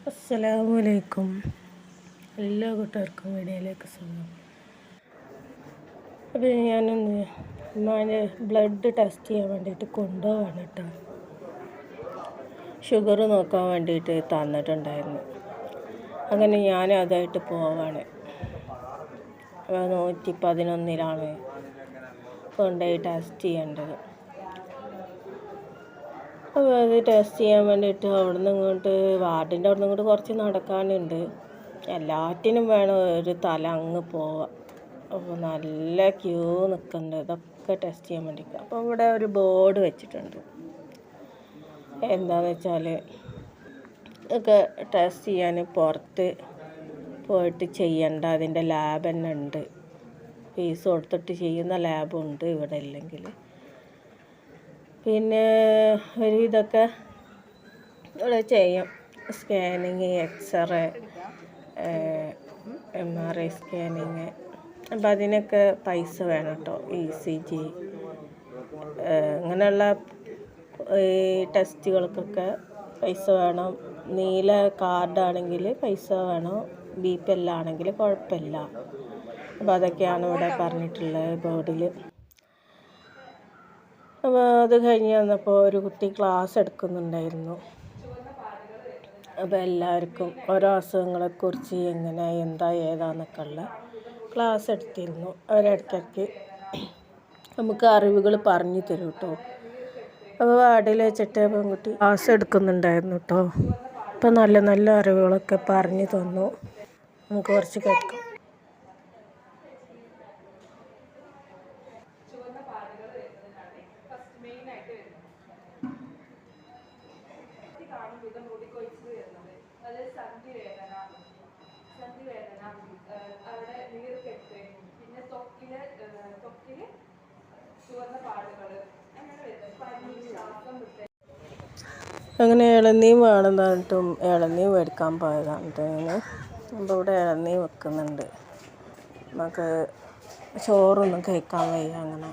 അസ്സലാമലൈക്കും. എല്ലാ കൂട്ടുകാർക്കും വീഡിയോയിലേക്ക് സ്വാഗതം. അപ്പോൾ ഞാനൊന്ന് ഉമ്മാൻ്റെ ബ്ലഡ് ടെസ്റ്റ് ചെയ്യാൻ വേണ്ടിയിട്ട് കൊണ്ടുപോവാണ് കേട്ടോ. ഷുഗർ നോക്കാൻ വേണ്ടിയിട്ട് തന്നിട്ടുണ്ടായിരുന്നു. അങ്ങനെ ഞാൻ അതായിട്ട് പോവാണ്. 111 കൊണ്ടുപോയി ടെസ്റ്റ് ചെയ്യേണ്ടത്. അപ്പോൾ അത് ടെസ്റ്റ് ചെയ്യാൻ വേണ്ടിയിട്ട് അവിടുന്ന് ഇങ്ങോട്ട് വാർഡിൻ്റെ അവിടുന്ന് ഇങ്ങോട്ട് കുറച്ച് നടക്കാനുണ്ട്. എല്ലാറ്റിനും വേണം ഒരു തല അങ്ങ് പോവാം. അപ്പോൾ നല്ല ക്യൂ നിൽക്കുന്നുണ്ട് ഇതൊക്കെ ടെസ്റ്റ് ചെയ്യാൻ വേണ്ടിയിട്ട്. അപ്പോൾ ഇവിടെ ഒരു ബോർഡ് വെച്ചിട്ടുണ്ട്. എന്താണെന്ന് വെച്ചാൽ ഇതൊക്കെ ടെസ്റ്റ് ചെയ്യാൻ പുറത്ത് പോയിട്ട് ചെയ്യേണ്ട അതിൻ്റെ ലാബ് തന്നെ ഉണ്ട്. ഫീസ് കൊടുത്തിട്ട് ചെയ്യുന്ന ലാബുണ്ട് ഇവിടെ ഇല്ലെങ്കിൽ. പിന്നെ ഒരു ഇതൊക്കെ ഇവിടെ ചെയ്യാം. Scanning, x ray, MRI scanning. അപ്പം അതിനൊക്കെ പൈസ വേണം കേട്ടോ. ECG അങ്ങനെയുള്ള ഈ ടെസ്റ്റുകൾക്കൊക്കെ പൈസ വേണം. നീല കാർഡാണെങ്കിൽ പൈസ വേണം. BPL ആണെങ്കിൽ കുഴപ്പമില്ല. അപ്പോൾ അതൊക്കെയാണ് ഇവിടെ പറഞ്ഞിട്ടുള്ളത് ബോർഡിൽ. അപ്പോൾ അത് കഴിഞ്ഞ് വന്നപ്പോൾ ഒരു കുട്ടി ക്ലാസ് എടുക്കുന്നുണ്ടായിരുന്നു. അപ്പോൾ എല്ലാവർക്കും ഓരോ അസുഖങ്ങളെക്കുറിച്ച് എങ്ങനെ എന്താ ഏതാന്നൊക്കെ ഉള്ള ക്ലാസ് എടുത്തിരുന്നു. അവരിടയ്ക്കിടയ്ക്ക് നമുക്ക് അറിവുകൾ പറഞ്ഞു തരും കേട്ടോ. അപ്പോൾ വാർഡിൽ വെച്ചിട്ട് പെൺകുട്ടി ക്ലാസ് എടുക്കുന്നുണ്ടായിരുന്നു കേട്ടോ. അപ്പോൾ നല്ല നല്ല അറിവുകളൊക്കെ പറഞ്ഞു തന്നു. നമുക്ക് കുറച്ച് കേൾക്കാം. അവിടെ നീർക്കെട്ട്, പിന്നെ ത്വക്കില് ചുവന്ന പാടുകൾ, അങ്ങനെ വരുന്നത് പനി, ശ്വാസം വിട്ട്. അങ്ങനെ ഇളനീ വേണമെന്ന് പറഞ്ഞിട്ടും ഇളനീ മേടിക്കാൻ പോയതാണ്. അപ്പോൾ ഇവിടെ ഇളനീ വെക്കുന്നുണ്ട്. നമുക്ക് ചോറൊന്നും കഴിക്കാൻ വയ്യ. അങ്ങനെ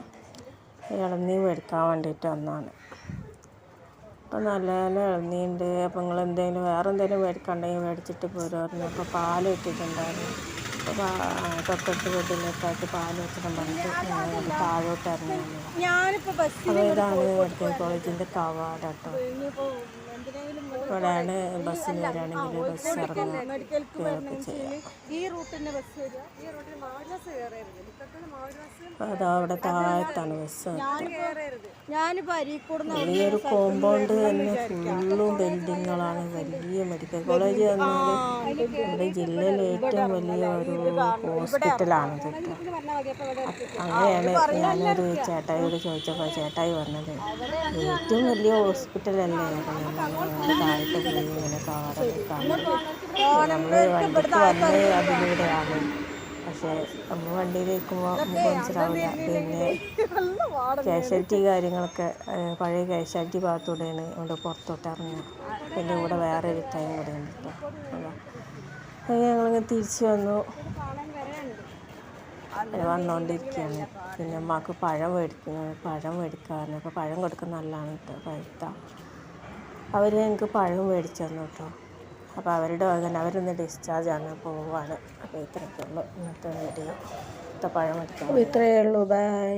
ഇളനീ മേടിക്കാൻ വേണ്ടിയിട്ട് വന്നതാണ്. അപ്പോൾ നല്ല നല്ല ഇളനീ ഉണ്ട്. അപ്പോൾ നിങ്ങൾ എന്തെങ്കിലും വേറെ എന്തെങ്കിലും മേടിക്കണ്ടെങ്കിൽ മേടിച്ചിട്ട് പോരുമായിരുന്നു. അപ്പോൾ പാൽ ഇട്ടിട്ടുണ്ടായിരുന്നു. അപ്പോൾ തൊട്ടടുത്ത് വീട്ടിലേക്കായിട്ട് പാൽ വെച്ചിട്ട് പറഞ്ഞിട്ട് താഴോട്ട് ഇറങ്ങിയാണ്. അപ്പോൾ ഇതാണ് മെഡിക്കൽ കോളേജിൻ്റെ കവാട കേട്ടോ. ഇവിടെയാണ് ബസ്സിന് വരികയാണെങ്കിൽ ബസ് ഇറങ്ങുകയൊക്കെ ചെയ്യാം. അതാ അവിടെ താഴത്താണ് ബസ്. ഈ ഒരു കോമ്പൗണ്ട് തന്നെ ഫുള്ളും ബിൽഡിങ്ങുകളാണ്. വലിയ മെഡിക്കൽ കോളേജ് എന്നാൽ നമ്മുടെ ജില്ലയിൽ ഏറ്റവും വലിയ ഒരു ഹോസ്പിറ്റലാണിത്. അങ്ങനെയാണ് ഞാനൊരു ചേട്ടായിയോട് ചോദിച്ചപ്പോൾ ചേട്ടായി പറഞ്ഞത് ഏറ്റവും വലിയ ഹോസ്പിറ്റലല്ലേ. താഴത്ത് പോയി ഇങ്ങനെ കാറെടുക്കാണ്. നമ്മൾ വണ്ടിക്ക് വന്ന് അതിലൂടെയാണ്. പക്ഷേ നമ്മൾ വണ്ടിയിൽ ഇരിക്കുമ്പോൾ നമുക്ക് മനസ്സിലാവില്ല. പിന്നെ കാഷ്വാലിറ്റി കാര്യങ്ങളൊക്കെ പഴയ കാഷ്വാലിറ്റി ഭാഗത്തൂടെയാണ് ഇവിടെ പുറത്തോട്ട് ഇറങ്ങുക. പിന്നെ ഇവിടെ വേറെ ഒരു ടൈം കൂടെ ഉണ്ട് കേട്ടോ. അങ്ങനെ ഞങ്ങളിങ്ങനെ തിരിച്ച് വന്നുകൊണ്ടിരിക്കുകയാണ്. പിന്നെ അമ്മക്ക് പഴം മേടിക്കാറുണ്ട്. അപ്പോൾ പഴം കൊടുക്കുന്ന നല്ലതാണ് കേട്ടോ. പഴുത്ത അവർ ഞങ്ങൾക്ക് പഴം മേടിച്ചു തന്നു കേട്ടോ. അപ്പോൾ അവരുടെ അങ്ങനെ അവരൊന്ന് ഡിസ്ചാർജാണ്, പോവാണ്. അപ്പോൾ ഇത്രയൊക്കെ ഉള്ളൂ ഇന്നത്തെ വീഡിയോ. പഴം മേടിക്കാം. ഇത്രയേ ഉള്ളൂ. ബൈ.